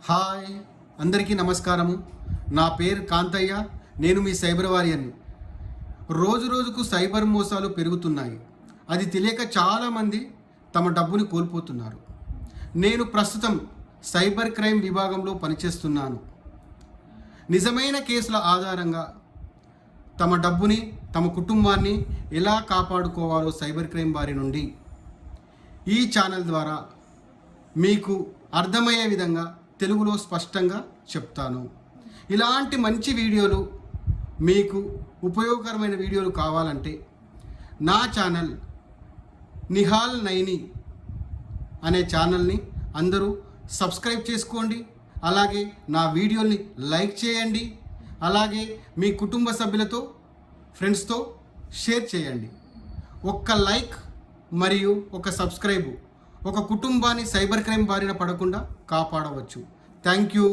Hi, అందరికీ నమస్కారము. నా పేరు కాంతయ్య. నేను మీ సైబర్ వారియర్ని. రోజు రోజుకు సైబర్ మోసాలు పెరుగుతున్నాయి. అది తెలియక చాలామంది తమ డబ్బుని కోల్పోతున్నారు. నేను ప్రస్తుతం సైబర్ క్రైమ్ విభాగంలో పనిచేస్తున్నాను. నిజమైన కేసుల ఆధారంగా తమ డబ్బుని, తమ కుటుంబాన్ని ఎలా కాపాడుకోవాలో సైబర్ క్రైమ్ బారి నుండి ఈ ఛానల్ ద్వారా మీకు అర్థమయ్యే విధంగా తెలుగులో స్పష్టంగా చెప్తాను. ఇలాంటి మంచి వీడియోలు, మీకు ఉపయోగకరమైన వీడియోలు కావాలంటే నా ఛానల్ నిహాల్ నైని అనే ఛానల్ని అందరూ సబ్స్క్రైబ్ చేసుకోండి. అలాగే నా వీడియోని లైక్ చేయండి. అలాగే మీ కుటుంబ సభ్యులతో, ఫ్రెండ్స్తో షేర్ చేయండి. ఒక్క లైక్ మరియు ఒక సబ్స్క్రైబ్ ఒక కుటుంబాన్ని సైబర్ క్రైమ్ బారిన పడకుండా కాపాడవచ్చు. Thank you.